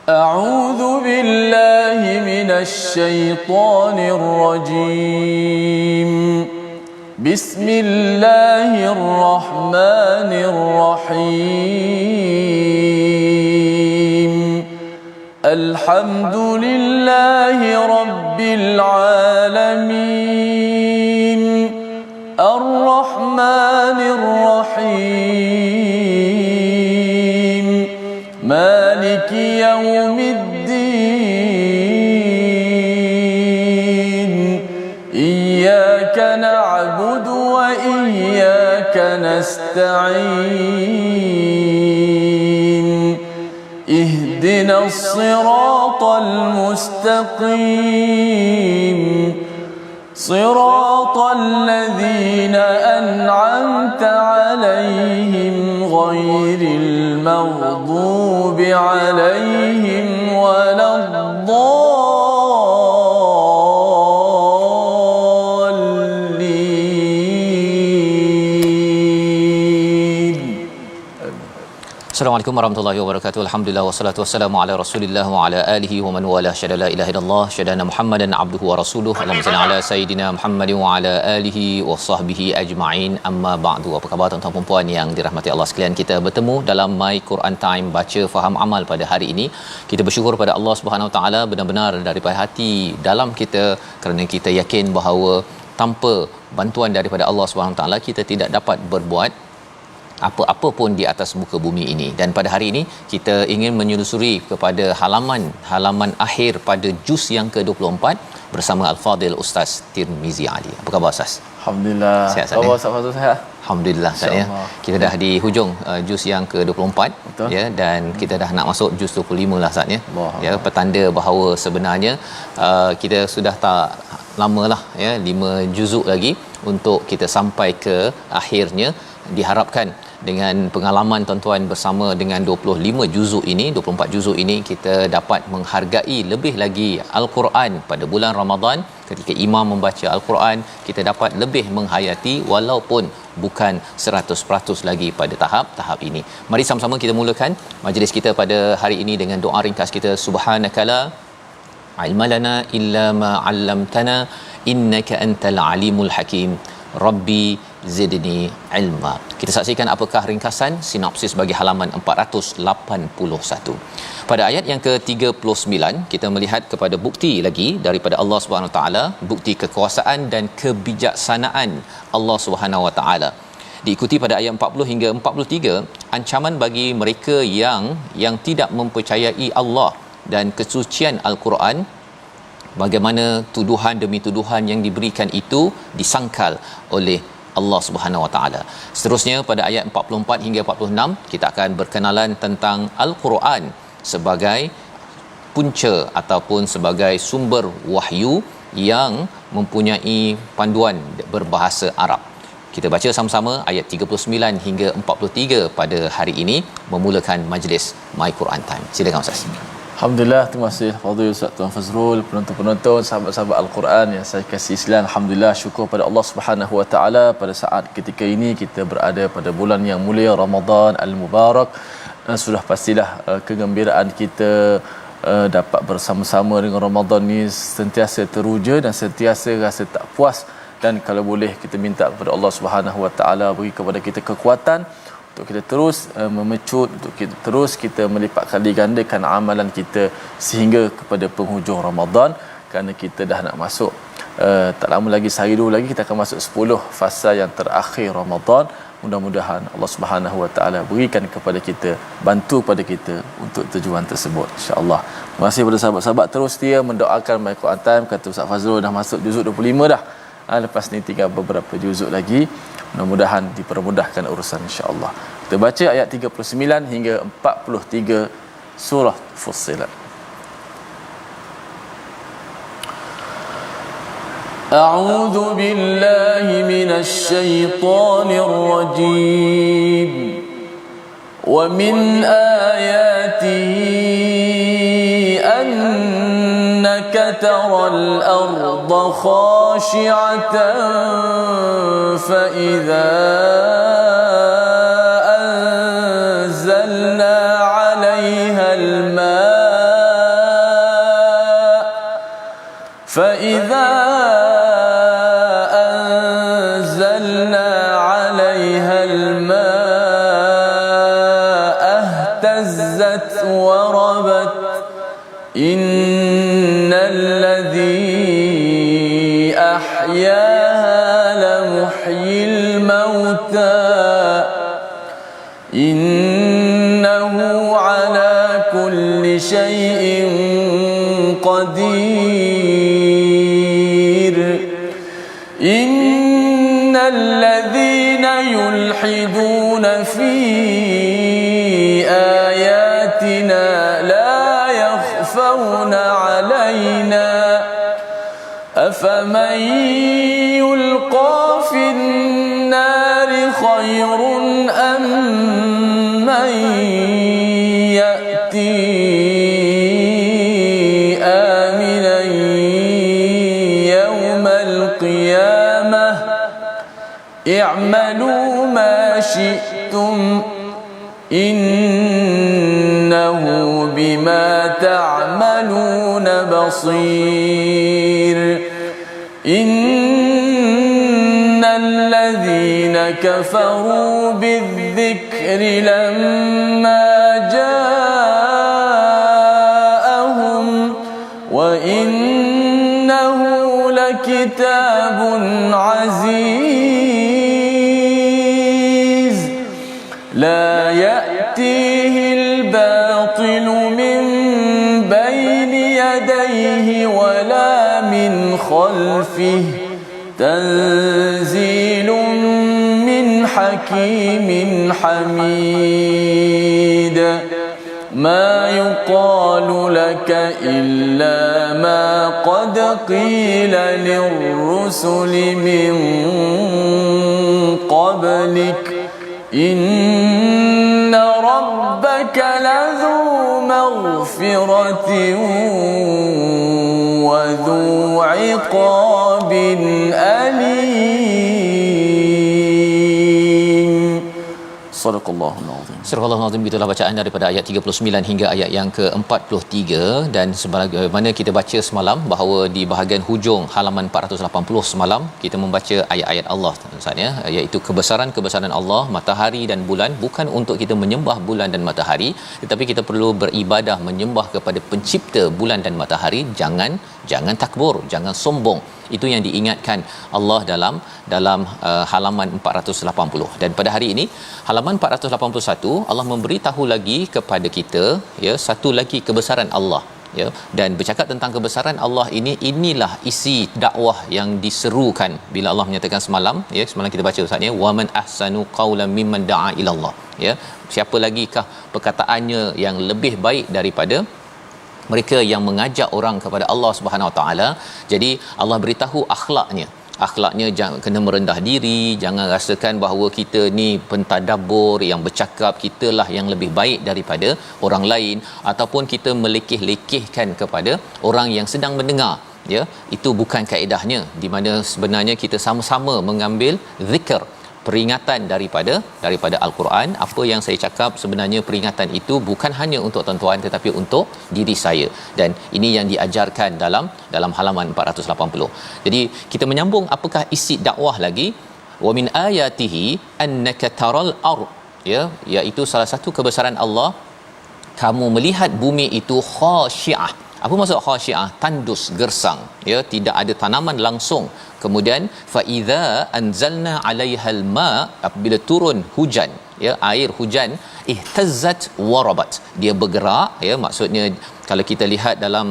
أعوذ بالله من الشيطان الرجيم. بسم الله الرحمن الرحيم. الحمد لله رب العالمين. الرحمن الرحيم. مالك يوم الدين. إياك نعبد وإياك نستعين. اهدنا الصراط المستقيم. صراط الذين أنعمت عليهم غير المغضوب عليهم ولا الضالين. Assalamualaikum warahmatullahi wabarakatuh. Alhamdulillah wassalatu wassalamu ala Rasulillah wa ala alihi wa man wala syada la ilaha illallah syadana Muhammadan abduhu wa rasuluhu. Allahumma salli ala sayidina Muhammadin wa ala alihi wa sahbihi ajma'in. Amma ba'du. Apa khabar tuan-tuan dan puan yang dirahmati Allah sekalian? Kita bertemu dalam My Quran Time baca faham amal pada hari ini. Kita bersyukur pada Allah Subhanahu Wa Taala benar-benar daripada hati dalam kita kerana kita yakin bahawa tanpa bantuan daripada Allah Subhanahu Wa Taala kita tidak dapat berbuat apa-apa pun di atas muka bumi ini. Dan pada hari ini kita ingin menyelusuri kepada halaman akhir pada juz yang ke-24 bersama Al-Fadil Ustaz Tirmizi Ali. Apa khabar Ustaz? Alhamdulillah. Sihat Ustaz. Khabar Ustaz Fazrul sihat? Alhamdulillah Ustaz ya. Kita dah di hujung juz yang ke-24 ya, dan kita dah nak masuk juz 25 lah Ustaz ya. Ya, petanda bahawa sebenarnya kita sudah tak lamalah ya, 5 juzuk lagi untuk kita sampai ke akhirnya. Diharapkan dengan pengalaman tuan-tuan bersama dengan 25 juzuk ini, 24 juzuk ini, kita dapat menghargai lebih lagi Al-Quran pada bulan Ramadan. Ketika imam membaca Al-Quran, kita dapat lebih menghayati walaupun bukan 100% lagi pada tahap ini. Mari sama-sama kita mulakan majlis kita pada hari ini dengan doa ringkas kita. Subhanakala ilma lana illa ma 'allamtana innaka antal alimul hakim. Rabbi zidni ilma. Kita saksikan apakah ringkasan sinopsis bagi halaman 481. Pada ayat yang ke-39 kita melihat kepada bukti lagi daripada Allah Subhanahu Wa Taala, bukti kekuasaan dan kebijaksanaan Allah Subhanahu Wa Taala. Diikuti pada ayat 40 hingga 43 ancaman bagi mereka yang tidak mempercayai Allah dan kesucian Al-Quran. Bagaimana tuduhan demi tuduhan yang diberikan itu disangkal oleh Allah Subhanahu Wa Taala. Seterusnya pada ayat 44 hingga 46 kita akan berkenalan tentang Al-Quran sebagai punca ataupun sebagai sumber wahyu yang mempunyai panduan berbahasa Arab. Kita baca sama-sama ayat 39 hingga 43 pada hari ini memulakan majlis My Quran Time. Silakan Ustaz. Alhamdulillah, terima kasih Fadil Ustaz Tuan Fazrul, penonton-penonton, sahabat-sahabat Al-Quran yang saya kasih sekalian. Alhamdulillah, syukur pada Allah Subhanahu Wa Taala pada saat ketika ini kita berada pada bulan yang mulia Ramadan Al-Mubarak. Sudah pastilah kegembiraan kita dapat bersama-sama dengan Ramadan ni sentiasa teruja dan sentiasa rasa tak puas, dan kalau boleh kita minta kepada Allah Subhanahu Wa Taala beri kepada kita kekuatan untuk kita terus memecut, untuk kita terus kita melipat kali gandakan amalan kita sehingga kepada penghujung Ramadan, kerana kita dah nak masuk tak lama lagi, sehari dulu lagi kita akan masuk 10 fasa yang terakhir Ramadan. Mudah-mudahan Allah Subhanahu Wa Taala berikan kepada kita, bantu pada kita untuk tujuan tersebut insya-Allah. Terima kasih kepada sahabat-sahabat terus setia mendoakan My Quran Time. Kata Ustaz Fazrul dah masuk juzuk 25 dah. Lepas ni tinggal beberapa juzuk lagi. Mudah-mudahan dipermudahkan urusan insya-Allah. Kita baca ayat 39 hingga 43 surah Fussilat. A'udzu billahi minasy syaithanir rajim. Wa min ayatihi annaka taral arda khashi'atan fa idza أنزلنا عليها الماء الماء اهتزت وربت إن الذي أحياها لمحيي الموتى إنه على كل شيء قدير إن الذين يلحدون في آياتنا لا يخفون علينا أفمن يلقى في النار خير أم من يأتي آمنا يوم القيامة اعملوا ما شئتم إنه بما تعملون بصير إن الذين كفروا بالذكر لما جاءهم وإنه لكتاب عزيز لا يأتيه الباطل من بين يديه ولا من خلفه تنزيل من حكيم حميد ما يقال لك إلا ما قد قيل للرسل من قبلك إن ربك لذو مغفرة وذو عقاب أليم صدق الله العظيم. Surah Al-Azim, itulah bacaan daripada ayat 39 hingga ayat yang ke-43. Dan sebagaimana kita baca semalam bahawa di bahagian hujung halaman 480 semalam kita membaca ayat-ayat Allah Ustaz ya, iaitu kebesaran-kebesaran Allah, matahari dan bulan, bukan untuk kita menyembah bulan dan matahari, tetapi kita perlu beribadah menyembah kepada pencipta bulan dan matahari. Jangan takbur, jangan sombong. Itu yang diingatkan Allah dalam halaman 480. Dan pada hari ini halaman 481 Allah memberitahu lagi kepada kita ya satu lagi kebesaran Allah ya. Dan bercakap tentang kebesaran Allah inilah isi dakwah yang diserukan bila Allah menyatakan semalam kita baca Ustaz ya, waman ahsanu qaulan mimman da'a ila Allah ya. Siapa lagikah perkataannya yang lebih baik daripada mereka yang mengajak orang kepada Allah Subhanahu Wa Taala. Jadi Allah beritahu akhlaknya jangan kena merendah diri, jangan rasakan bahawa kita ni pentadabbur yang bercakap kitalah yang lebih baik daripada orang lain, ataupun kita melekeh-lekehkan kepada orang yang sedang mendengar ya. Itu bukan kaedahnya, di mana sebenarnya kita sama-sama mengambil zikr, peringatan daripada Al-Quran. Apa yang saya cakap sebenarnya peringatan itu bukan hanya untuk tuan-tuan tetapi untuk diri saya, dan ini yang diajarkan dalam halaman 480. Jadi kita menyambung apakah isi dakwah lagi. Wa min ayatihi annaka taral ard ya, iaitu salah satu kebesaran Allah, kamu melihat bumi itu khasyiah. Apa maksud khasyiah? Tandus, gersang ya, tidak ada tanaman langsung. Kemudian fa idza anzalna 'alaihal ma, apabila turun hujan ya, air hujan, ihtazzat warabat, dia bergerak ya. Maksudnya kalau kita lihat dalam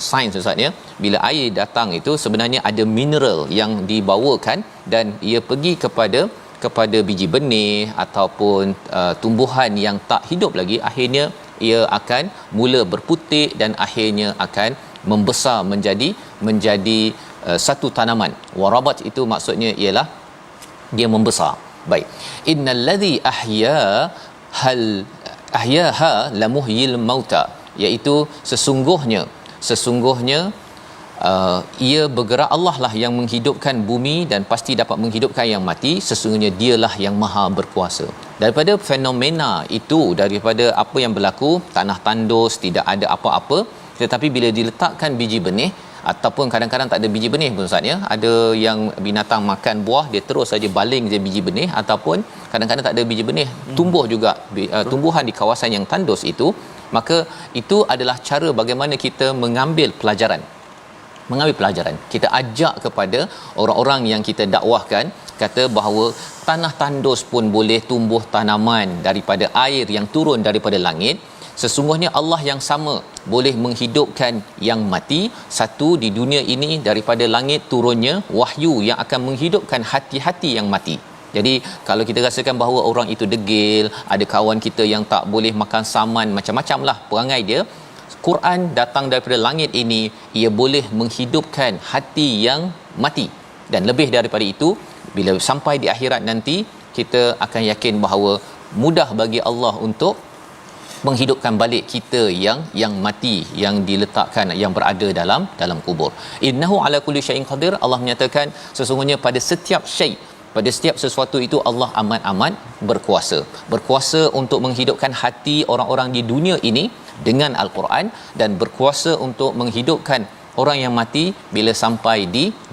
sains Ustaz ya, bila air datang itu sebenarnya ada mineral yang dibawakan dan ia pergi kepada biji benih ataupun tumbuhan yang tak hidup lagi, akhirnya ia akan mula berputik dan akhirnya akan membesar menjadi satu tanaman. Warabat itu maksudnya ialah dia membesar. Baik. Innalladzi ahyaha lamuhyil mauta, iaitu sesungguhnya ia bergerak, Allah lah yang menghidupkan bumi dan pasti dapat menghidupkan yang mati. Sesungguhnya dialah yang maha berkuasa. Daripada fenomena itu, daripada apa yang berlaku, tanah tandus, tidak ada apa-apa, tetapi bila diletakkan biji benih, ataupun kadang-kadang tak ada biji benih pun Ustaz ya. Ada yang binatang makan buah dia terus saja baling je biji benih, ataupun kadang-kadang tak ada biji benih, tumbuh juga tumbuhan di kawasan yang tandus itu. Maka itu adalah cara bagaimana kita mengambil pelajaran. Kita ajak kepada orang-orang yang kita dakwahkan, kata bahawa tanah tandus pun boleh tumbuh tanaman daripada air yang turun daripada langit. Sesungguhnya Allah yang sama boleh menghidupkan yang mati. Satu, di dunia ini daripada langit turunnya wahyu yang akan menghidupkan hati-hati yang mati. Jadi kalau kita rasakan bahawa orang itu degil, ada kawan kita yang tak boleh makan saman, macam-macam lah perangai dia, Quran datang daripada langit ini, ia boleh menghidupkan hati yang mati. Dan lebih daripada itu, bila sampai di akhirat nanti, kita akan yakin bahawa mudah bagi Allah untuk menghidupkan balik kita yang mati, yang diletakkan, yang berada dalam kubur. Innahu ala kulli syai'in qadir. Allah menyatakan sesungguhnya pada setiap syai', pada setiap sesuatu itu Allah amat berkuasa untuk menghidupkan hati orang-orang di dunia ini dengan Al-Quran, dan berkuasa untuk menghidupkan orang yang mati bila sampai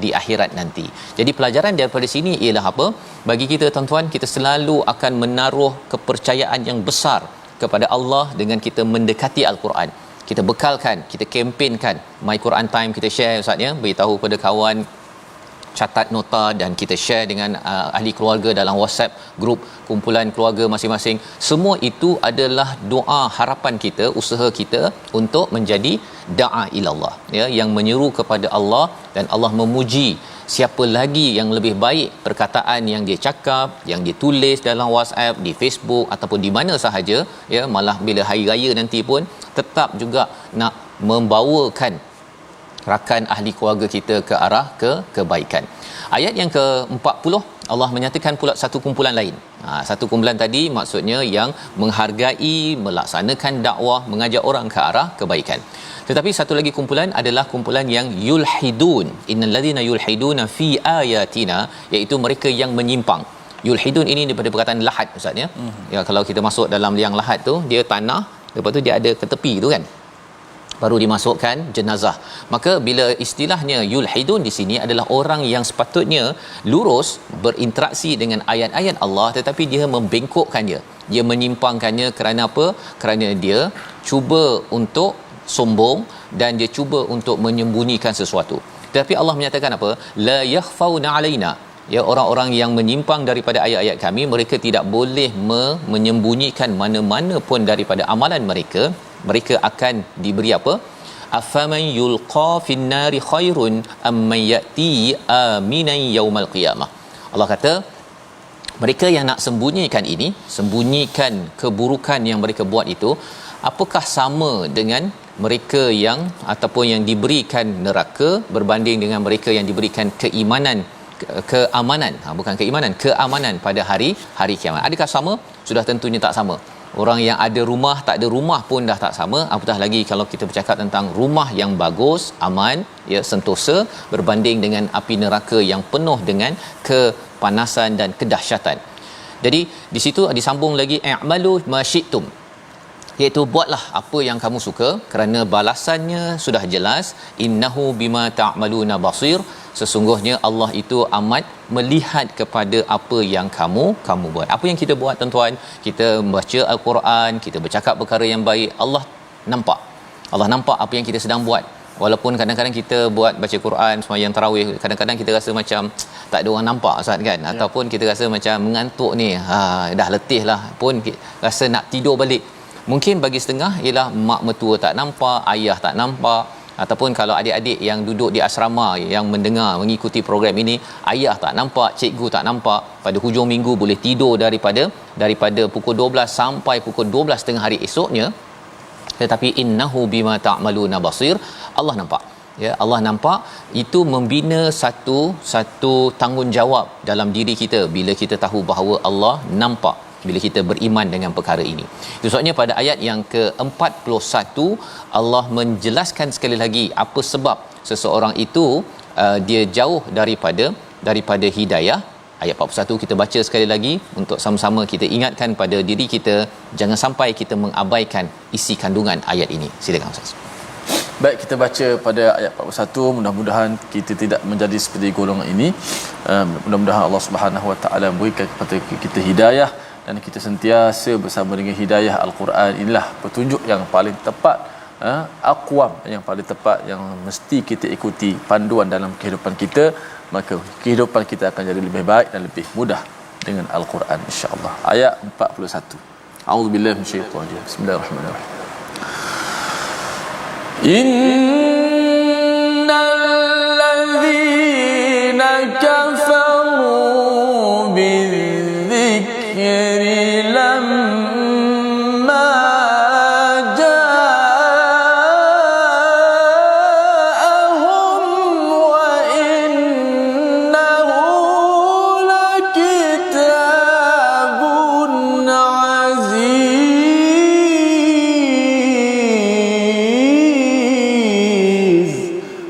di akhirat nanti. Jadi pelajaran daripada sini ialah apa? Bagi kita tuan-tuan, kita selalu akan menaruh kepercayaan yang besar kepada Allah dengan kita mendekati Al-Quran. Kita bekalkan, kita kempenkan My Quran Time, kita share Ustaz ya, beritahu pada kawan, catat nota, dan kita share dengan ahli keluarga dalam WhatsApp grup kumpulan keluarga masing-masing. Semua itu adalah doa harapan kita, usaha kita untuk menjadi da'a ilallah ya, yang menyeru kepada Allah, dan Allah memuji siapa lagi yang lebih baik perkataan yang dia cakap, yang dia tulis dalam WhatsApp, di Facebook ataupun di mana sahaja ya. Malah bila hari raya nanti pun tetap juga nak membawakan rakan ahli keluarga kita ke arah kebaikan. Ayat yang ke-40 Allah menyatakan pula satu kumpulan lain. Satu kumpulan tadi maksudnya yang menghargai, melaksanakan dakwah, mengajak orang ke arah kebaikan. Tetapi satu lagi kumpulan adalah kumpulan yang yulhidun. Innal ladzina yulhiduna fi ayatina, iaitu mereka yang menyimpang. Yulhidun ini daripada perkataan lahad Ustaz ya. Ya, kalau kita masuk dalam liang lahat tu, dia tanah, lepas tu dia ada ke tepi tu kan, baru dimasukkan jenazah. Maka bila istilahnya yulhidun di sini adalah orang yang sepatutnya lurus berinteraksi dengan ayat-ayat Allah, tetapi dia membengkokkannya, dia menyimpangkannya. Kerana apa? Kerana dia cuba untuk sombong dan dia cuba untuk menyembunyikan sesuatu. Tetapi Allah menyatakan apa? La yakhfauna alaina. Ya, orang-orang yang menyimpang daripada ayat-ayat kami, mereka tidak boleh menyembunyikan mana-mana pun daripada amalan mereka. Mereka akan diberi apa? Afaman yulqa finnari khairun amman yati aminan yaumal qiyamah. Allah kata mereka yang nak sembunyikan ini, sembunyikan keburukan yang mereka buat itu, apakah sama dengan mereka yang ataupun yang diberikan neraka berbanding dengan mereka yang diberikan keamanan, bukan keimanan, keamanan pada hari kiamat. Adakah sama? Sudah tentunya tak sama. Orang yang ada rumah, tak ada rumah pun dah tak sama, apatah lagi kalau kita bercakap tentang rumah yang bagus, aman, ya, sentosa, berbanding dengan api neraka yang penuh dengan kepanasan dan kedahsyatan. Jadi di situ disambung lagi i'malu ma syi'tum, iaitu buatlah apa yang kamu suka kerana balasannya sudah jelas. Innahu bima ta'maluna basir, sesungguhnya Allah itu amat melihat kepada apa yang kamu buat. Apa yang kita buat tuan-tuan, kita membaca Al-Quran, kita bercakap perkara yang baik, Allah nampak. Allah nampak apa yang kita sedang buat. Walaupun kadang-kadang kita buat baca Quran, sembahyang tarawih, kadang-kadang kita rasa macam tak ada orang nampak Ustaz kan, ataupun kita rasa macam mengantuk ni, dah letih lah pun rasa nak tidur balik. Mungkin bagi setengah ialah mak mertua tak nampak, ayah tak nampak, ataupun kalau adik-adik yang duduk di asrama yang mendengar mengikuti program ini, ayah tak nampak, cikgu tak nampak, pada hujung minggu boleh tidur daripada pukul 12 sampai pukul 12 tengah hari esoknya. Tetapi innahu bima ta'maluna basir, Allah nampak. Ya, Allah nampak. Itu membina satu tanggungjawab dalam diri kita bila kita tahu bahawa Allah nampak bila kita beriman dengan perkara ini. Itu sebabnya pada ayat yang ke-41 Allah menjelaskan sekali lagi apa sebab seseorang itu dia jauh daripada hidayah. Ayat 41 kita baca sekali lagi untuk sama-sama kita ingatkan pada diri kita, jangan sampai kita mengabaikan isi kandungan ayat ini. Silakan Ustaz. Baik, kita baca pada ayat 41, mudah-mudahan kita tidak menjadi seperti golongan ini. Mudah-mudahan Allah Subhanahu Wa Taala berikan kepada kita hidayah dan kita sentiasa bersama dengan hidayah Al-Quran. Inilah petunjuk yang paling tepat, aqwam yang paling tepat, yang mesti kita ikuti panduan dalam kehidupan kita, maka kehidupan kita akan jadi lebih baik dan lebih mudah dengan Al-Quran, insya-Allah. Ayat 41. A'udzubillahi minasyaitonir rajim. Bismillahirrahmanirrahim. Innal ladzina kafaru bidzikri lamma ja'ahum wa innahu lakitabun aziz.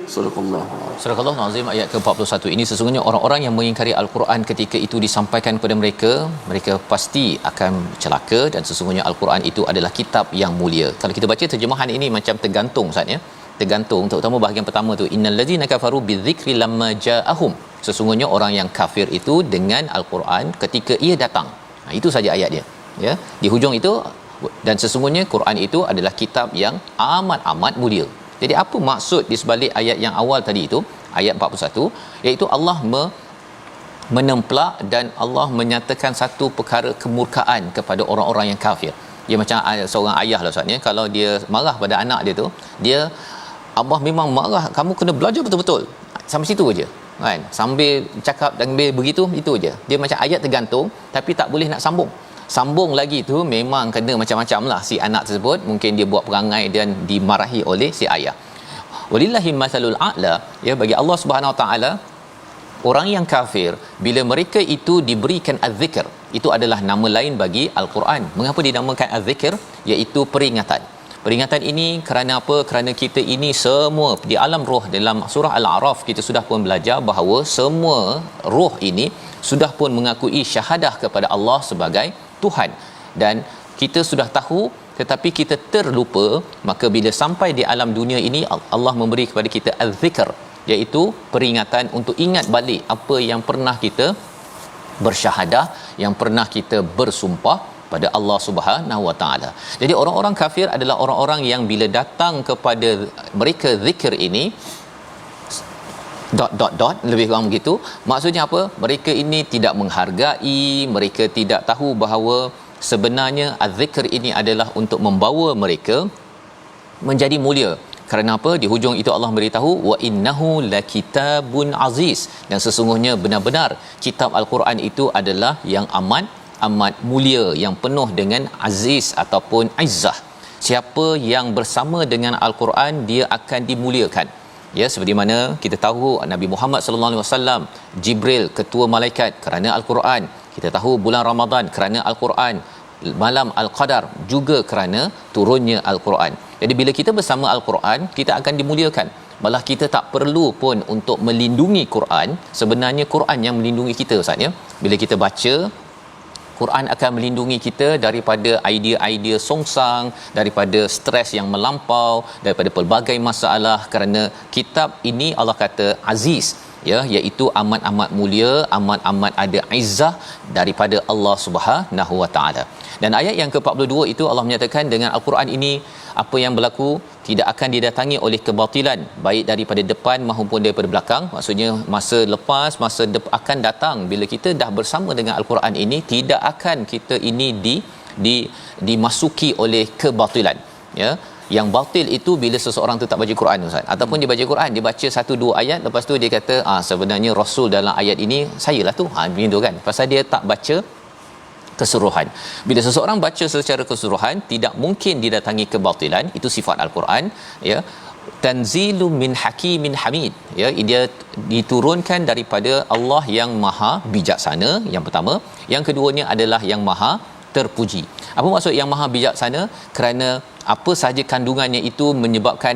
Sadaqallahu. Surah Al-Azim ayat ke-41 ini, sesungguhnya orang-orang yang mengingkari Al-Quran ketika itu disampaikan kepada mereka, mereka pasti akan celaka, dan sesungguhnya Al-Quran itu adalah kitab yang mulia. Kalau kita baca terjemahan ini macam tergantung Ustaz ya. Tergantung, terutama bahagian pertama tu, innal ladzina kafaru bidzikri lamma ja'ahum. Sesungguhnya orang yang kafir itu dengan Al-Quran ketika ia datang. Itu saja ayat dia. Ya, di hujung itu, dan sesungguhnya Quran itu adalah kitab yang amat-amat mulia. Jadi apa maksud di sebalik ayat yang awal tadi itu, ayat 41, iaitu Allah menemplak dan Allah menyatakan satu perkara kemurkaan kepada orang-orang yang kafir. Dia macam seorang ayah lah Ustaz ya, kalau dia marah pada anak dia tu, dia abah memang marah, kamu kena belajar betul-betul. Sampai situ aja. Kan? Sambil cakap dan sambil begitu, itu aja. Dia macam ayat tergantung tapi tak boleh nak sambung lagi tu, memang kena macam-macam lah si anak tersebut. Mungkin dia buat perangai dan dimarahi oleh si ayah. Walillahi masalul a'la, ya, bagi Allah Subhanahu Wa Taala, orang yang kafir bila mereka itu diberikan az-zikr, itu adalah nama lain bagi Al-Quran. Mengapa dinamakan az-zikr? Iaitu peringatan. Peringatan ini kerana apa? Kerana kita ini semua di alam roh, dalam surah Al-A'raf kita sudah pun belajar bahawa semua roh ini sudah pun mengakui syahadah kepada Allah sebagai Tuhan, dan kita sudah tahu tetapi kita terlupa. Maka bila sampai di alam dunia ini, Allah memberi kepada kita az-zikr, iaitu peringatan untuk ingat balik apa yang pernah kita bersyahadah, yang pernah kita bersumpah pada Allah Subhanahu Wa Taala. Jadi orang-orang kafir adalah orang-orang yang bila datang kepada mereka zikir ini lebih kurang begitu. Maksudnya apa? Mereka ini tidak menghargai, mereka tidak tahu bahawa sebenarnya az-zikr ini adalah untuk membawa mereka menjadi mulia. Kerana apa? Di hujung itu Allah beritahu wa innahu lakitabun aziz, dan sesungguhnya benar-benar kitab Al-Quran itu adalah yang amat mulia, yang penuh dengan aziz ataupun izzah. Siapa yang bersama dengan Al-Quran, dia akan dimuliakan. Ya, seperti mana kita tahu Nabi Muhammad sallallahu alaihi wasallam, Jibril ketua malaikat kerana Al-Quran. Kita tahu bulan Ramadan kerana Al-Quran, malam Al-Qadar juga kerana turunnya Al-Quran. Jadi bila kita bersama Al-Quran, kita akan dimuliakan. Malah kita tak perlu pun untuk melindungi Quran, sebenarnya Quran yang melindungi kita Ustaz ya. Bila kita baca Quran akan melindungi kita daripada idea-idea songsang, daripada stres yang melampau, daripada pelbagai masalah, kerana kitab ini Allah kata aziz, ya, iaitu amat-amat mulia, amat-amat ada izzah daripada Allah Subhanahu Wa Taala. Dan ayat yang ke-42 itu Allah menyatakan dengan Al-Quran ini apa yang berlaku tidak akan didatangi oleh kebatilan, baik daripada depan maupun daripada belakang. Maksudnya masa lepas, akan datang bila kita dah bersama dengan Al-Quran ini, tidak akan kita ini dimasuki oleh kebatilan, ya. Yang batil itu bila seseorang tu tak baca Quran Ustaz, ataupun dia baca Quran, dia baca 1-2 ayat, lepas tu dia kata sebenarnya Rasul dalam ayat ini sayalah tu, begitu kan, pasal dia tak baca keseluruhan. Bila seseorang baca secara keseluruhan, tidak mungkin didatangi kebatilan. Itu sifat Al-Quran, ya. Tanzilum min hakimin hamid, ya, dia diturunkan daripada Allah yang maha bijaksana, yang pertama. Yang keduanya adalah yang maha terpuji. Apa maksud yang maha bijaksana? Kerana apa sahaja kandungannya itu menyebabkan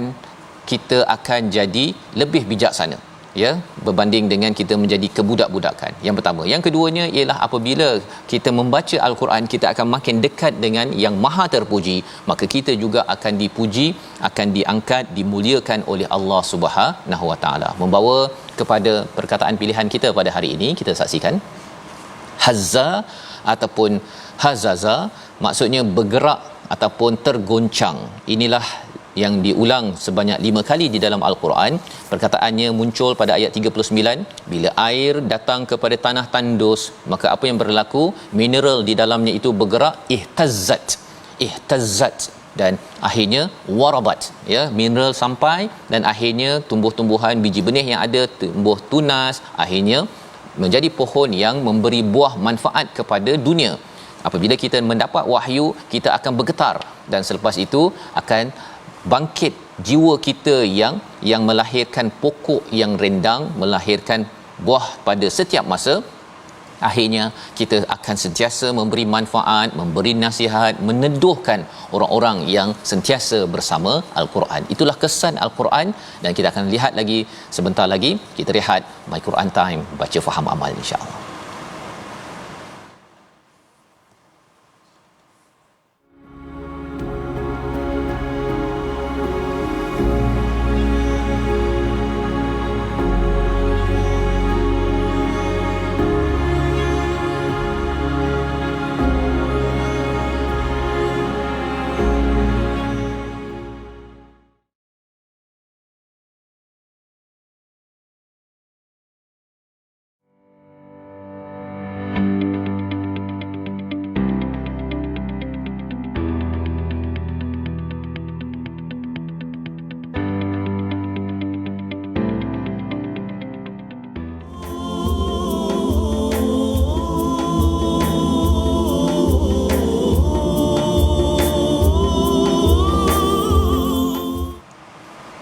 kita akan jadi lebih bijaksana. ya, berbanding dengan kita menjadi kebudak-budakan. Yang pertama. Yang keduanya ialah apabila kita membaca al-Quran, kita akan makin dekat dengan yang Maha Terpuji, maka kita juga akan dipuji, akan diangkat, dimuliakan oleh Allah Subhanahu Wa Taala. Membawa kepada perkataan pilihan kita pada hari ini, kita saksikan hazza ataupun hazaza, maksudnya bergerak ataupun tergoncang. Inilah yang diulang sebanyak 5 kali di dalam al-Quran. Perkataannya muncul pada ayat 39, bila air datang kepada tanah tandus, maka apa yang berlaku? Mineral di dalamnya itu bergerak, ihtazzat, dan akhirnya warabat, ya, mineral sampai dan akhirnya tumbuh-tumbuhan, biji benih yang ada tumbuh tunas, akhirnya menjadi pohon yang memberi buah manfaat kepada dunia. Apabila kita mendapat wahyu, kita akan bergetar, dan selepas itu akan bangkit jiwa kita yang melahirkan pokok yang rendang, melahirkan buah pada setiap masa. Akhirnya kita akan sentiasa memberi manfaat, memberi nasihat, meneduhkan orang-orang yang sentiasa bersama al-Quran. Itulah kesan al-Quran, dan kita akan lihat lagi sebentar lagi. Kita rehat My Quran Time, baca faham amal, insya-Allah.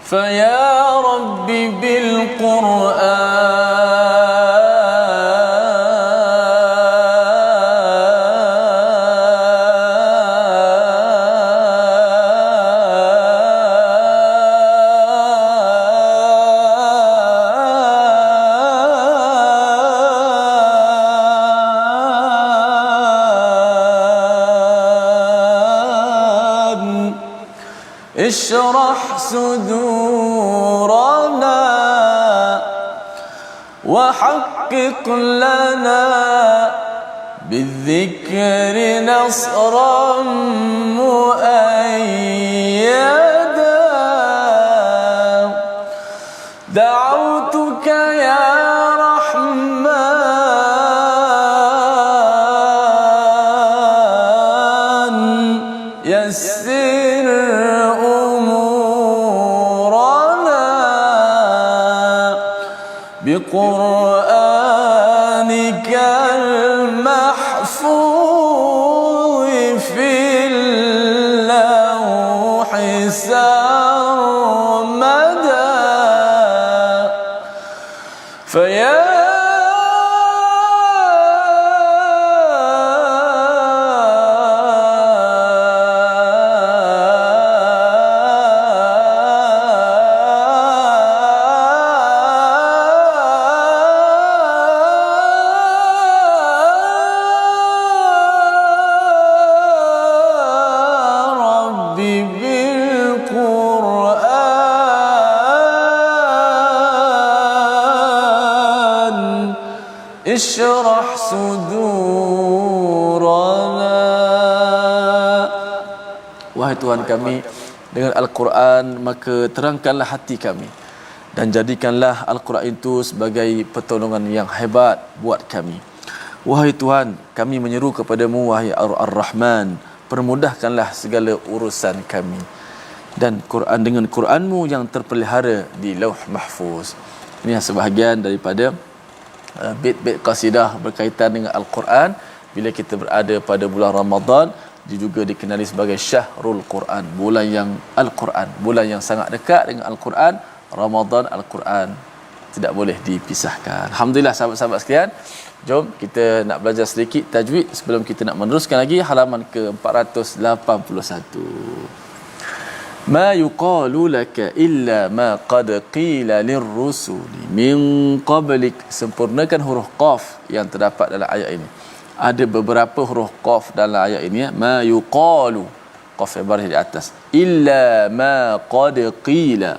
فيا رب بالقرآن اشرح صدورنا وحقق لنا بالذكر نصرا مؤيدا دعوتك يا رحمن يسر بقرآنك المحفوظ في اللوح سرمدا فيا اشرح صدورنا. Wahai Tuhan kami, dengan Al-Quran maka terangkanlah hati kami, dan jadikanlah Al-Quran itu sebagai pertolongan yang hebat buat kami. Wahai Tuhan, kami menyeru kepadamu, wahai Ar-Rahman, permudahkanlah segala urusan kami, dan Quran dengan Quranmu yang terpelihara di Lauh Mahfuz. Ini sebahagian daripada bait-bait qasidah berkaitan dengan Al-Quran. Bila kita berada pada bulan Ramadan, dia juga dikenali sebagai Syahrul Quran, bulan yang Al-Quran, bulan yang sangat dekat dengan Al-Quran. Ramadan, Al-Quran tidak boleh dipisahkan. Alhamdulillah sahabat-sahabat sekalian, jom kita nak belajar sedikit tajwid sebelum kita nak meneruskan lagi halaman ke 481. ma yuqalu laka illa ma qad qila lirrusuli min qablik. Sempurnakan huruf qaf yang terdapat dalam ayat ini. Ada beberapa huruf qaf dalam ayat ini, ma yuqalu, qaf yang baris di atas, illa ma qad qila.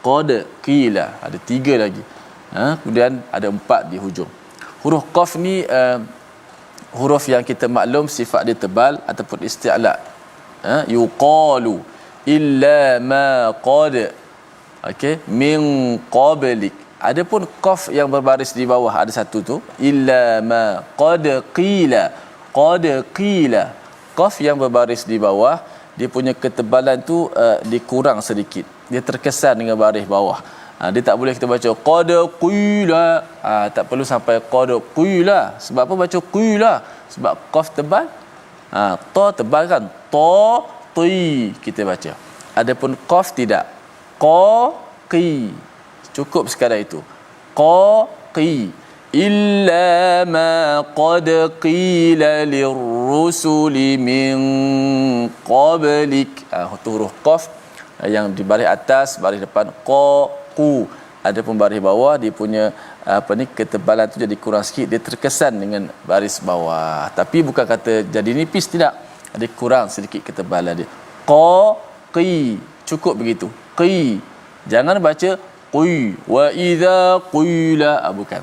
Qad qila ada 3 lagi, kemudian ada 4 di hujung. Huruf qaf ni huruf yang kita maklum sifat dia tebal ataupun isti'la. Yuqalu illa ma qad, okey, min qablik. Adapun qaf yang berbaris di bawah ada satu tu, illa ma qad qila. Qad qila, qaf yang berbaris di bawah dia punya ketebalan tu dikurang sedikit, dia terkesan dengan baris bawah. Dia tak boleh kita baca qad qila, tak perlu sampai qad qila. Sebab apa baca qila? Sebab qaf tebal, ta tebal kan, ta ti kita baca. Adapun qaf tidak, qa qi, cukup sekadar itu, qa qi. Illa ma qad qila lirrusuli min qablik. Huruf qaf yang di baris atas, baris depan qa qu. Adapun baris bawah dia punya ketebalan tu jadi kurang sikit, dia terkesan dengan baris bawah. Tapi bukan kata jadi nipis, tidak. Ada kurang sedikit ketebalan dia. Qa qi, cukup begitu. Qi. Jangan baca qi wa idza qila, bukan.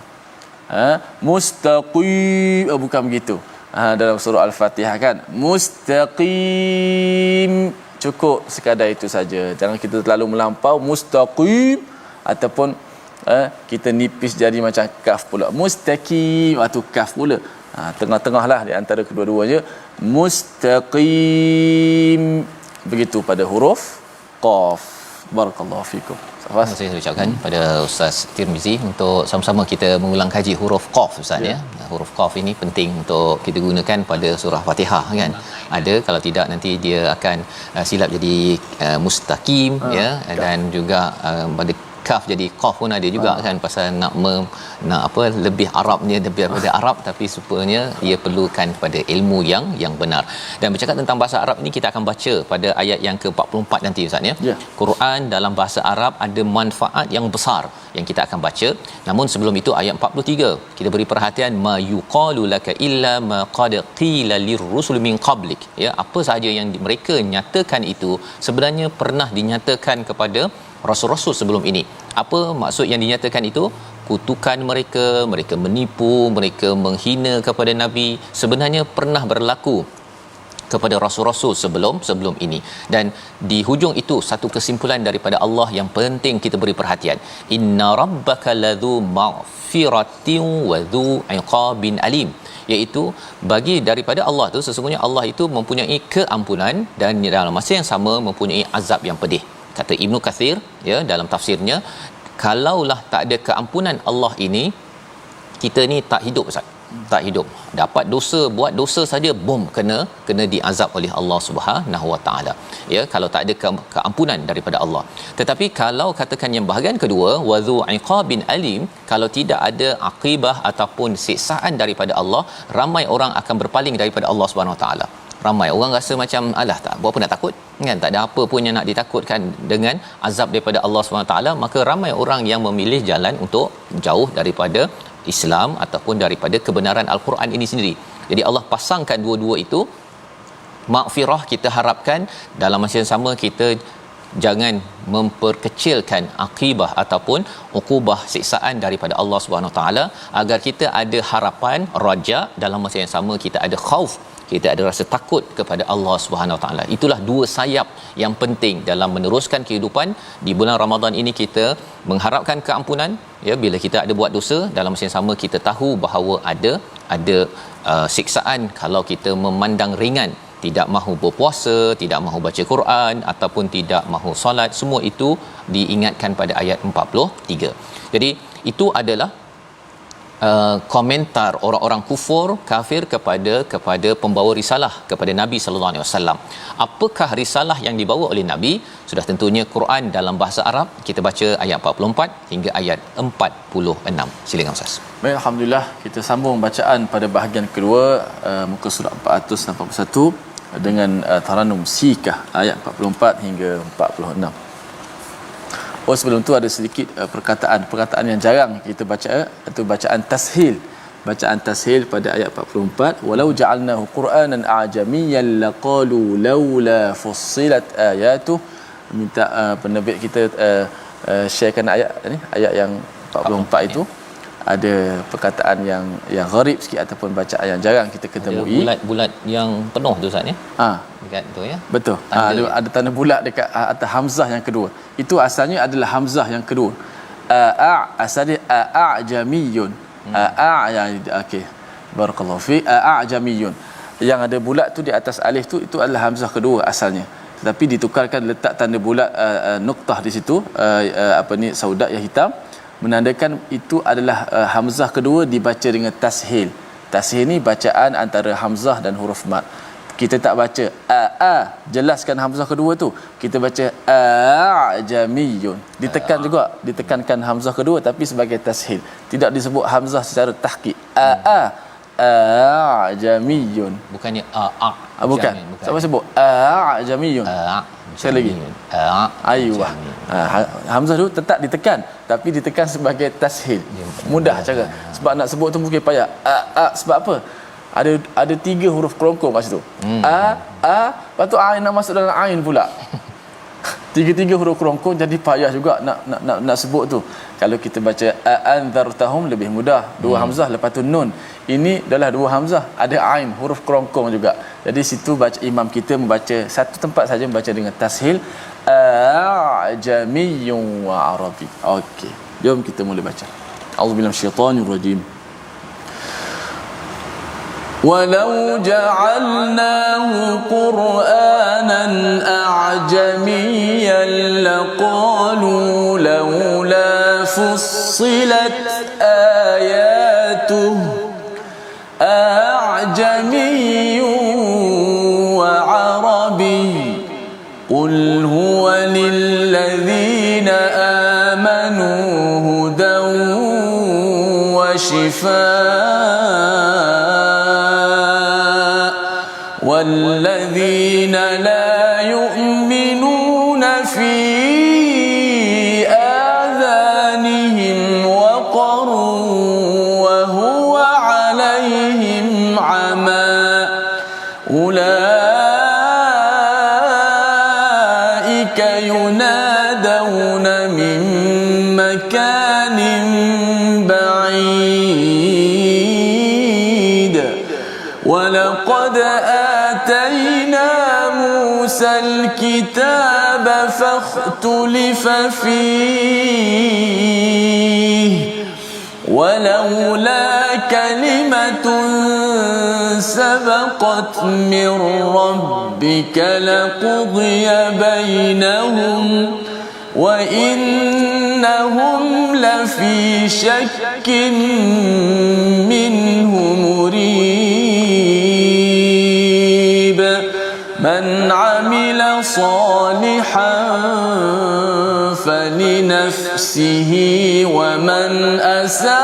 Mustaqim, bukan begitu. Dalam surah Al-Fatihah kan, mustaqim, cukup sekadar itu saja. Jangan kita terlalu melampau mustaqim ataupun kita nipis jadi macam kaf pula, mustaqim atau kaf pula. Tengah-tengahlah di antara kedua-duanya, mustaqim. Begitu pada huruf qaf. Barakallahu fikum. Terima kasih saya ucapkan pada Ustaz Tirmizi untuk sama-sama kita mengulang kaji huruf qaf, Ustaz, ya. Huruf qaf ini penting untuk kita gunakan pada surah Fatihah kan. Ada, kalau tidak nanti dia akan silap jadi mustaqim, ya, dan juga pada kaf jadi qaf pun ada juga kan, pasal nak lebih Arabnya, daripada Arab, tapi supaya ia perlukan pada ilmu yang benar. Dan bercakap tentang bahasa Arab ini, kita akan baca pada ayat yang ke-44 nanti, Ustaz, ya. Quran dalam bahasa Arab ada manfaat yang besar yang kita akan baca. Namun sebelum itu ayat 43 kita beri perhatian, ma yuqalu laka illa ma qad qila lirrusul min qablik, ya. Apa sahaja yang mereka nyatakan itu sebenarnya pernah dinyatakan kepada rasul-rasul sebelum ini. Apa maksud yang dinyatakan itu? Kutukan mereka, mereka menipu, mereka menghina kepada Nabi, sebenarnya pernah berlaku kepada rasul-rasul sebelum ini. Dan di hujung itu satu kesimpulan daripada Allah yang penting kita beri perhatian, inna rabbaka ladzu maghfiratin wa dzu iqabin alim, iaitu bagi daripada Allah tu, sesungguhnya Allah itu mempunyai keampunan dan dalam masa yang sama mempunyai azab yang pedih. Kata Ibnu Kathir, ya, dalam tafsirnya, kalaulah tak ada keampunan Allah ini, kita ni tak hidup, Ustaz. Tak hidup. Dapat dosa, buat dosa saja, bom, kena diazab oleh Allah Subhanahu Wa Taala. Ya, kalau tak ada keampunan daripada Allah. Tetapi kalau katakan yang bahagian kedua, wa dzu iqabin alim, kalau tidak ada akibah ataupun siksaan daripada Allah, ramai orang akan berpaling daripada Allah Subhanahu Wa Taala. Ramai orang rasa macam alah, tak buat apa nak takut kan, tak ada apa pun yang nak ditakutkan dengan azab daripada Allah SWT. Maka ramai orang yang memilih jalan untuk jauh daripada Islam ataupun daripada kebenaran Al-Quran ini sendiri. Jadi Allah pasangkan dua-dua itu. Maghfirah kita harapkan dalam masa yang sama kita jangan memperkecilkan akibah ataupun ukubah siksaan daripada Allah Subhanahu taala, agar kita ada harapan raja, dalam masa yang sama kita ada khauf, kita ada rasa takut kepada Allah Subhanahu taala. Itulah dua sayap yang penting dalam meneruskan kehidupan. Di bulan Ramadan ini kita mengharapkan keampunan, ya, bila kita ada buat dosa, dalam masa yang sama kita tahu bahawa ada siksaan kalau kita memandang ringan, tidak mahu berpuasa, tidak mahu baca Quran ataupun tidak mahu solat. Semua itu diingatkan pada ayat 43. Jadi itu adalah komentar orang-orang kufur kafir kepada pembawa risalah, kepada Nabi sallallahu alaihi wasallam. Apakah risalah yang dibawa oleh Nabi? Sudah tentunya Quran dalam bahasa Arab. Kita baca ayat 44 hingga ayat 46. Silakan Ustaz. Baik, alhamdulillah, kita sambung bacaan pada bahagian kedua, muka surat 441. dengan Taranum Sikah ayat 44 hingga 46. Oh, sebelum tu ada sedikit perkataan yang jarang kita baca, itu bacaan tashil. Bacaan tashil pada ayat 44, walau ja'alnahu qur'anan a'jamiyyan laqalu laula fussilat ayatuh. Minta penerbit kita sharekan ayat ni, ayat yang 44 itu ada perkataan yang gharib sikit ataupun bacaan yang jarang kita ketemui. Bulat-bulat yang penuh tu Ustaz ya. Dekat tu ya. Betul. Ada tanda bulat dekat atas hamzah yang kedua. Itu asalnya adalah hamzah yang kedua. Asalnya a'jamiyun. Okey. Barakallahu fi a'jamiyun. Yang ada bulat tu di atas alif tu, itu adalah hamzah kedua asalnya. Tetapi ditukarkan, letak tanda bulat nuktah di situ, saudak yang hitam, menandakan itu adalah hamzah kedua dibaca dengan tashil. Tashil ni bacaan antara hamzah dan huruf mad. Kita tak baca jelaskan hamzah kedua tu, kita baca a'jamiyun. Ditekankan hamzah kedua tapi sebagai tashil. Tidak disebut hamzah secara tahqiq. A'jamiyun. Bukannya bukan. Siapa sebut a'jamiyun? Sekali lagi. Ayuh. Hamzah tu tetap ditekan, tapi ditekan sebagai tashil. Mudah cara. Sebab nak sebut tu mungkin payah. Sebab apa? Ada 3 huruf kerongkong kat situ. Lepas tu ain nak masuk dalam ain pula. 3 huruf kerongkong, jadi payah juga nak sebut tu. Kalau kita baca anzartahum lebih mudah, 2 hamzah lepas tu nun. Ini adalah 2 hamzah, ada ain, huruf kerongkong juga. Jadi situ baca, imam kita membaca satu tempat saja membaca dengan tashil a'jamiyyun wa arabi. Okey, jom kita mula baca. A'udzubillahi minasyaitanir rajim. ولو جعلناه قرآنا أعجميا لقالوا لولا فصلت آياته أعجمي وعربي قل هو للذين آمنوا هدى وشفاء والذين لا يؤمنون في آذانهم وقر وهو عليهم عمى أولئك ينادون من مكان بعيد ولقد آتينا موسى الكتاب فاختلف فيه ولولا كلمة سبقت من ربك لقضي بينهم وإنهم لفي شك منه مريب من عمل صالحا فلنفسه ومن أساء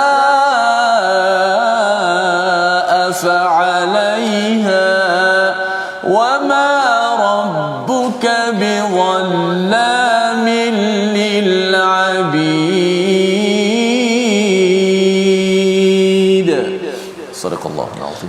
فعليها وما ربك بظلام للعبيد.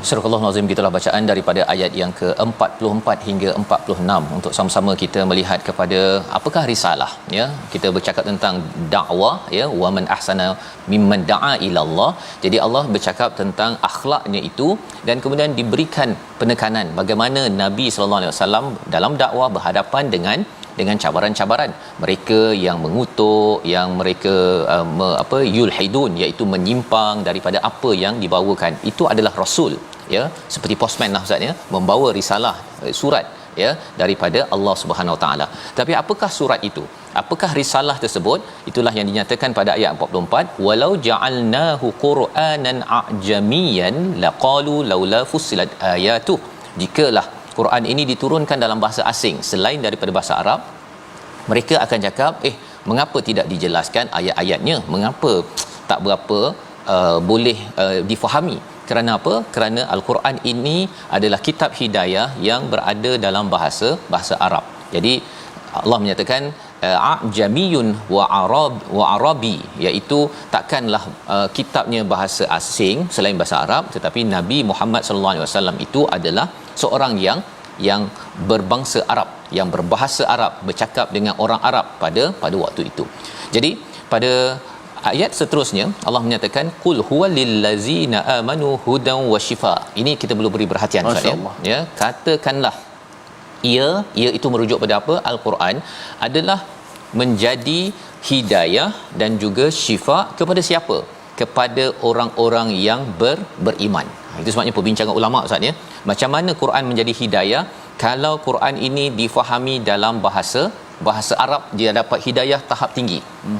Surah Al-Azim, gitulah bacaan daripada ayat yang ke-44 hingga 46 untuk sama-sama kita melihat kepada apakah risalah ya. Kita bercakap tentang dakwah ya, wa man ahsana mimman da'a ila Allah. Jadi Allah bercakap tentang akhlaknya itu dan kemudian diberikan penekanan bagaimana Nabi sallallahu alaihi wasallam dalam dakwah berhadapan dengan cabaran-cabaran mereka yang mengutuk, yang mereka yulhidun, iaitu menyimpang daripada apa yang dibawakan. Itu adalah rasul ya, seperti postman lah Ustaz ya, membawa risalah, surat ya daripada Allah Subhanahu Wa Taala. Tapi apakah surat itu? Apakah risalah tersebut? Itulah yang dinyatakan pada ayat 44, walau ja'alnahu qur'anan a'jamiyan laqalu laula fussilat ayatuh. Jikalah Quran ini diturunkan dalam bahasa asing selain daripada bahasa Arab, mereka akan cakap, mengapa tidak dijelaskan ayat-ayatnya? Mengapa tak berapa boleh difahami? Kerana apa? Kerana al-Quran ini adalah kitab hidayah yang berada dalam bahasa Arab. Jadi Allah menyatakan ajamiyun wa arabi, iaitu takkanlah kitabnya bahasa asing selain bahasa Arab, tetapi Nabi Muhammad sallallahu alaihi wasallam itu adalah seorang yang berbangsa Arab, yang berbahasa Arab, bercakap dengan orang Arab pada waktu itu. Jadi pada ayat seterusnya Allah menyatakan qul huwalil ladzina amanu hudan wa shifa. Ini kita perlu beri perhatian Ustaz ya. Katakanlah ia itu merujuk pada apa? Al-Quran adalah menjadi hidayah dan juga syifa kepada siapa? Kepada orang-orang yang beriman. Itu sebabnya perbincangan ulama Ustaz ya. Macam mana Quran menjadi hidayah? Kalau Quran ini difahami dalam bahasa Arab, dia dapat hidayah tahap tinggi.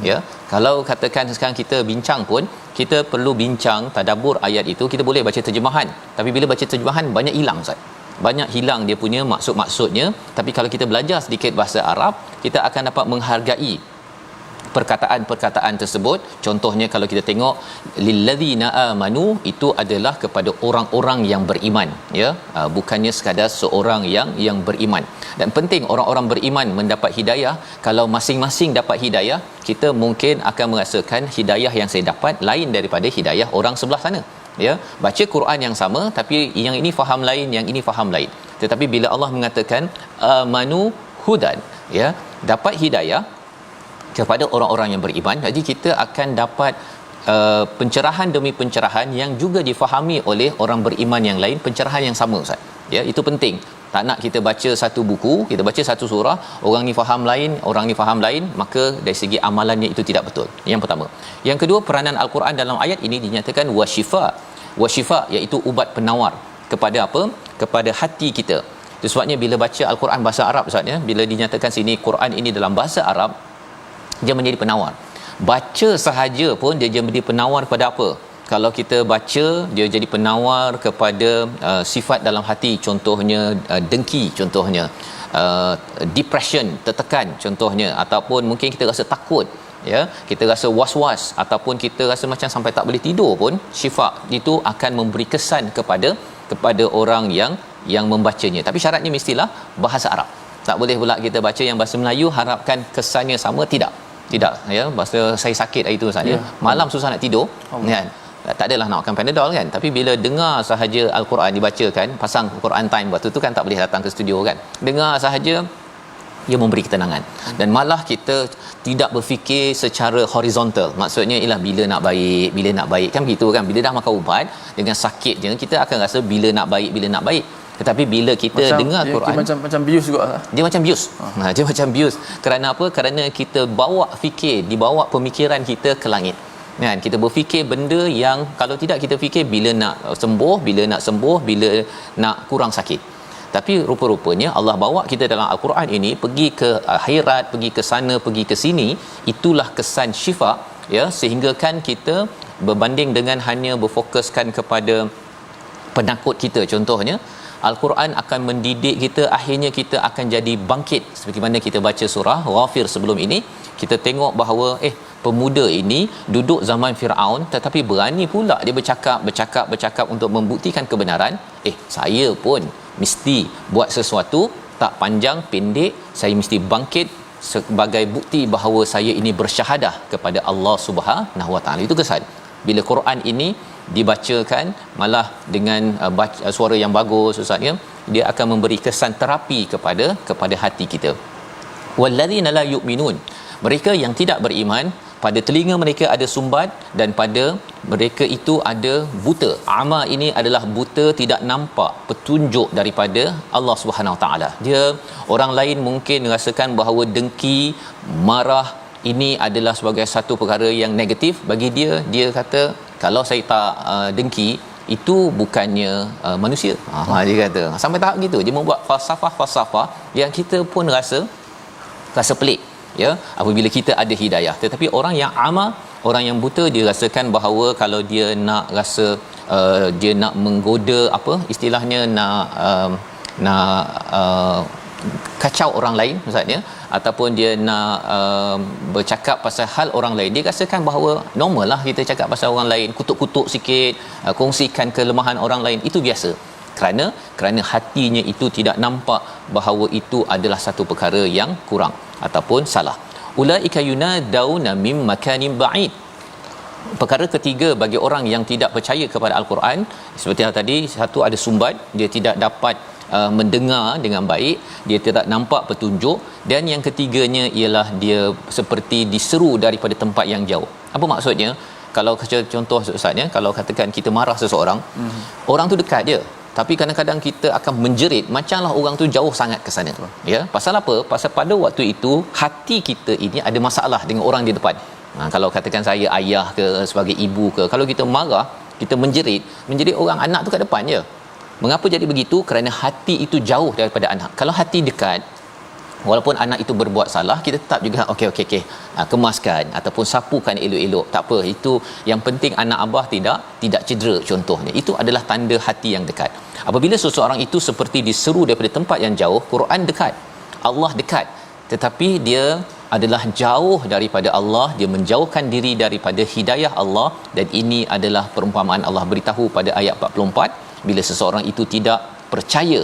Ya. Kalau katakan sekarang kita bincang pun, kita perlu bincang tadabbur ayat itu, kita boleh baca terjemahan. Tapi bila baca terjemahan banyak hilang Ustaz. Banyak hilang dia punya maksud-maksudnya. Tapi kalau kita belajar sedikit bahasa Arab, kita akan dapat menghargai perkataan-perkataan tersebut. Contohnya kalau kita tengok lilladzina amanu, itu adalah kepada orang-orang yang beriman ya, bukannya sekadar seorang yang beriman. Dan penting orang-orang beriman mendapat hidayah. Kalau masing-masing dapat hidayah, kita mungkin akan merasakan hidayah yang saya dapat lain daripada hidayah orang sebelah sana ya. Baca Quran yang sama tapi yang ini faham lain, yang ini faham lain. Tetapi bila Allah mengatakan amanu hudan ya, dapat hidayah kepada orang-orang yang beriman, jadi kita akan dapat pencerahan demi pencerahan yang juga difahami oleh orang beriman yang lain, pencerahan yang sama Ustaz ya. Itu penting. Tak nak kita baca satu buku, kita baca satu surah, orang ni faham lain, orang ni faham lain, maka dari segi amalannya itu tidak betul. Yang pertama. Yang kedua, peranan al-Quran dalam ayat ini dinyatakan wasyifa, iaitu ubat penawar kepada apa? Kepada hati kita. Itu sebabnya bila baca al-Quran bahasa Arab Ustaz ya, bila dinyatakan sini Quran ini dalam bahasa Arab, dia menjadi penawar. Baca sahaja pun dia jadi penawar kepada apa? Kalau kita baca, dia jadi penawar kepada sifat dalam hati, contohnya dengki, contohnya depression, tertekan contohnya, ataupun mungkin kita rasa takut ya, kita rasa was-was, ataupun kita rasa macam sampai tak boleh tidur pun, syifa itu akan memberi kesan kepada orang yang membacanya. Tapi syaratnya mestilah bahasa Arab. Tak boleh pula kita baca yang bahasa Melayu harapkan kesannya sama, tidak ya. Bahasa saya sakit hari tu Ustaz ya, malam susah nak tidur kan, tak adalah nak makan Panadol kan, tapi bila dengar sahaja al-Quran dibacakan, pasang Quran time waktu tu kan tak boleh datang ke studio kan, dengar sahaja ia memberi ketenangan. Dan malah kita tidak berfikir secara horizontal, maksudnya ialah bila nak baik kan begitu kan. Bila dah makan ubat dengan sakit je, kita akan rasa bila nak baik. Tetapi bila kita dengar Quran, macam bius juga. Dia macam bius. Dia macam bius. Kerana apa? Kerana kita bawa fikir, dibawa pemikiran kita ke langit. Kan? Kita berfikir benda yang kalau tidak kita fikir bila nak sembuh, bila nak kurang sakit. Tapi rupa-rupanya Allah bawa kita dalam al-Quran ini pergi ke akhirat, pergi ke sana, pergi ke sini. Itulah kesan syifa ya, sehingga kan kita berbanding dengan hanya berfokuskan kepada penakut kita. Contohnya Al-Quran akan mendidik kita, akhirnya kita akan jadi bangkit. Seperti mana kita baca surah Ghafir sebelum ini, kita tengok bahawa pemuda ini duduk zaman Firaun tetapi berani pula dia bercakap untuk membuktikan kebenaran. Saya pun mesti buat sesuatu, tak panjang pendek, saya mesti bangkit sebagai bukti bahawa saya ini bersyahadah kepada Allah Subhanahu Wa Taala. Itu kesan bila Quran ini dibacakan malah dengan suara yang bagus Ustaz ya, dia akan memberi kesan terapi kepada hati kita. Walladzina la yu'minun, mereka yang tidak beriman, pada telinga mereka ada sumbat dan pada mereka itu ada buta. Ama ini adalah buta, tidak nampak petunjuk daripada Allah Subhanahu Wa Taala. Dia orang lain mungkin rasakan bahawa dengki, marah ini adalah sebagai satu perkara yang negatif. Bagi dia kata kalau saya tak dengki, itu bukannya manusia. Dia kata sampai tahap gitu, dia membuat falsafah yang kita pun rasa pelik ya apabila kita ada hidayah. Tetapi orang yang ama, orang yang buta, dia rasakan bahawa kalau dia nak rasa dia nak menggoda, apa istilahnya, nak kacau orang lain maksudnya, ataupun dia nak bercakap pasal hal orang lain, dia rasakan bahawa normal lah kita cakap pasal orang lain, kutuk-kutuk sikit, kongsikan kelemahan orang lain, itu biasa. Kerana hatinya itu tidak nampak bahawa itu adalah satu perkara yang kurang ataupun salah. Ulaika yunadawna mim makanin ba'id. Perkara ketiga bagi orang yang tidak percaya kepada al-Quran, seperti yang tadi, satu ada sumbat, dia tidak dapat mendengar dengan baik, dia tidak nampak petunjuk, dan yang ketiganya ialah dia seperti diseru daripada tempat yang jauh. Apa maksudnya? Kalau contoh Ustaz, kalau katakan kita marah seseorang, orang tu dekat je, tapi kadang-kadang kita akan menjerit macamlah orang tu jauh sangat ke sana. Ya, pasal apa? Pasal pada waktu itu hati kita ini ada masalah dengan orang di depan. Kalau katakan saya ayah ke, sebagai ibu ke, kalau kita marah, kita menjerit orang anak tu kat depan je. Mengapa jadi begitu? Kerana hati itu jauh daripada anak. Kalau hati dekat, walaupun anak itu berbuat salah, kita tetap juga okey, kemaskan ataupun sapukan elok-elok, tak apa, itu yang penting anak abah tidak cedera, contohnya. Itu adalah tanda hati yang dekat. Apabila seseorang itu seperti diseru daripada tempat yang jauh, Quran dekat, Allah dekat, tetapi dia adalah jauh daripada Allah, dia menjauhkan diri daripada hidayah Allah. Dan ini adalah perumpamaan Allah beritahu pada ayat 44, bila seseorang itu tidak percaya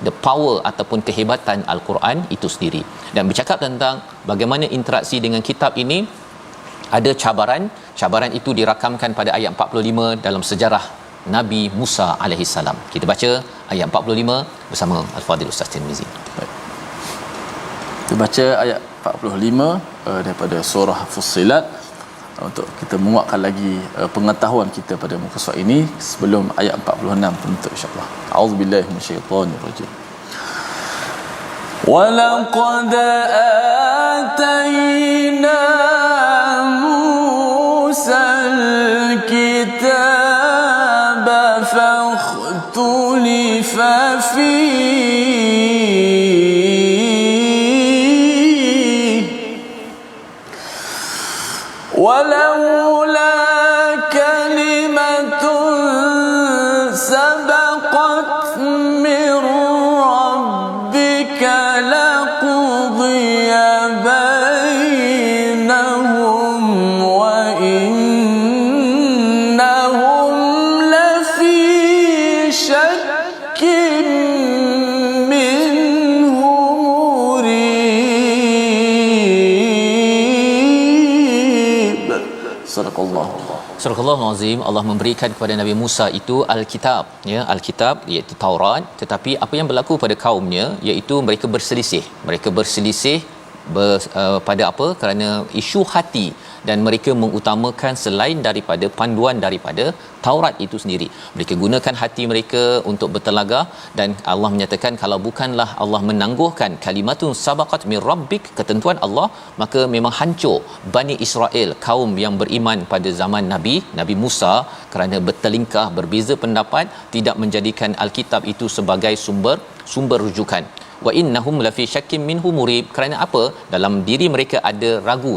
the power ataupun kehebatan al-Quran itu sendiri. Dan bercakap tentang bagaimana interaksi dengan kitab ini, ada cabaran itu dirakamkan pada ayat 45 dalam sejarah Nabi Musa alaihi salam. Kita baca ayat 45 bersama Al-Fadhil Ustaz Tirmizi. Baik. Kita baca ayat 45 daripada surah Fussilat untuk kita menguatkan lagi pengetahuan kita pada muka surat ini sebelum ayat 46 penutup insya-Allah. A'udzubillahi minasyaitonirrajim. Wa laqad atayna Musa al-kitaba fakhtulifa ولولا كلمة سبقت من ربك لقضي بينهم وإنهم لفي شك منه مريب. صدق الله. Surah Al-Azim. Allah memberikan kepada Nabi Musa itu Alkitab, ya, Alkitab iaitu Taurat, tetapi apa yang berlaku pada kaumnya iaitu mereka berselisih pada apa? Kerana isu hati, dan mereka mengutamakan selain daripada panduan daripada Taurat itu sendiri. Mereka gunakan hati mereka untuk bertelagah, dan Allah menyatakan kalau bukanlah Allah menangguhkan kalimatun sabaqat min rabbik, ketentuan Allah, maka memang hancur Bani Israel, kaum yang beriman pada zaman Nabi Musa, kerana bertelingkah, berbeza pendapat, tidak menjadikan Alkitab itu sebagai sumber rujukan. Wa innahum lafi syakkim minhu murib. Kerana apa? Dalam diri mereka ada ragu,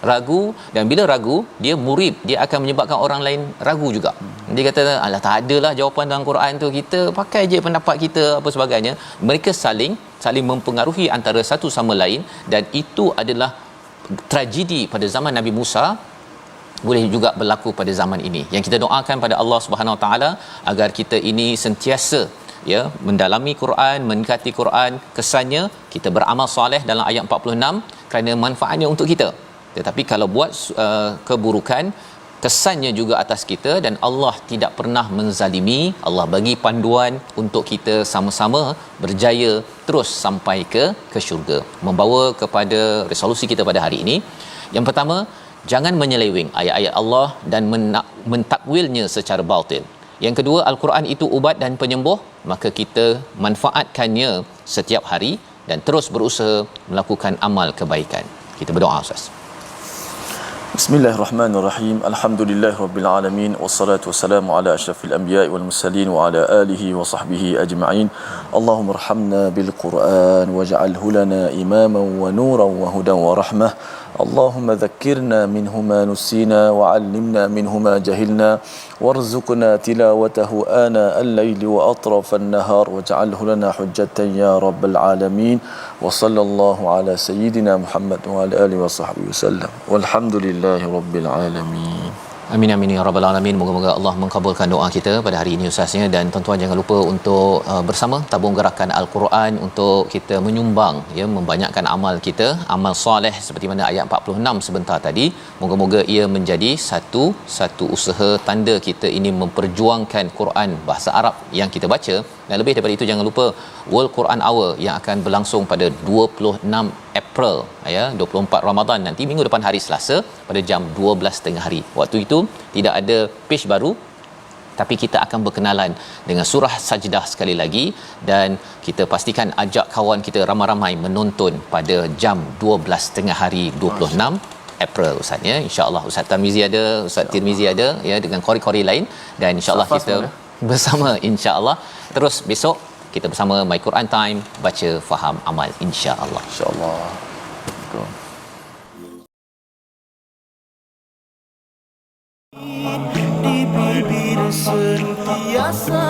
ragu, dan bila ragu dia murib, dia akan menyebabkan orang lain ragu juga. Dia kata alah, tak adalah jawapan dalam Quran tu, kita pakai je pendapat kita apa sebagainya. Mereka saling mempengaruhi antara satu sama lain, dan itu adalah tragedi pada zaman Nabi Musa, boleh juga berlaku pada zaman ini. Yang kita doakan pada Allah Subhanahu Wa Taala agar kita ini sentiasa, ya, mendalami Quran, mendekati Quran, kesannya kita beramal soleh dalam ayat 46 kerana manfaatnya untuk kita. Tetapi kalau buat keburukan, kesannya juga atas kita, dan Allah tidak pernah menzalimi. Allah bagi panduan untuk kita sama-sama berjaya terus sampai ke syurga. Membawa kepada resolusi kita pada hari ini, yang pertama, jangan menyeleweng ayat-ayat Allah dan mentakwilnya secara batil. Yang kedua, Al-Quran itu ubat dan penyembuh, maka kita manfaatkannya setiap hari dan terus berusaha melakukan amal kebaikan. Kita berdoa, Ustaz. Bismillahirrahmanirrahim. Alhamdulillahirabbil alamin, wassalatu wassalamu ala asyrafil anbiya'i wal mursalin wa ala alihi wa sahbihi ajma'in. Allahumma arhamna bil Qur'an waj'alhu lana imaman wa nuran wa hudan wa rahmah. اللهم ذكرنا منه ما نسينا وعلمنا منه ما جهلنا وارزقنا تلاوته آناء الليل وأطراف النهار واجعله لنا حجة يا رب العالمين وصلى الله على سيدنا محمد وعلى آله وصحبه وسلم والحمد لله رب العالمين. Amin amin ya rabbal alamin. Moga-moga Allah mengabulkan doa kita pada hari ini Ustaznya, dan tuan-tuan jangan lupa untuk bersama tabung gerakan Al-Quran untuk kita menyumbang, ya, membanyakkan amal kita, amal soleh seperti mana ayat 46 sebentar tadi. Moga-moga ia menjadi satu usaha tanda kita ini memperjuangkan Quran bahasa Arab yang kita baca. Dan lebih daripada itu, jangan lupa World Quran Hour yang akan berlangsung pada 26 April, ya, 24 Ramadan nanti, minggu depan hari Selasa pada jam 12 tengah hari. Waktu itu tidak ada page baru, tapi kita akan berkenalan dengan surah Sajdah sekali lagi, dan kita pastikan ajak kawan kita ramai-ramai menonton pada jam 12 tengah hari 26 April Ustaz, ya. InsyaAllah Ustaz Tarmizi ada, Ustaz Tirmizi ada, ya, dengan kori-kori lain, dan insyaAllah kita bersama insya-Allah terus besok kita bersama My Quran Time, baca faham amal insya-Allah. InsyaAllah. Di bibir sentiasa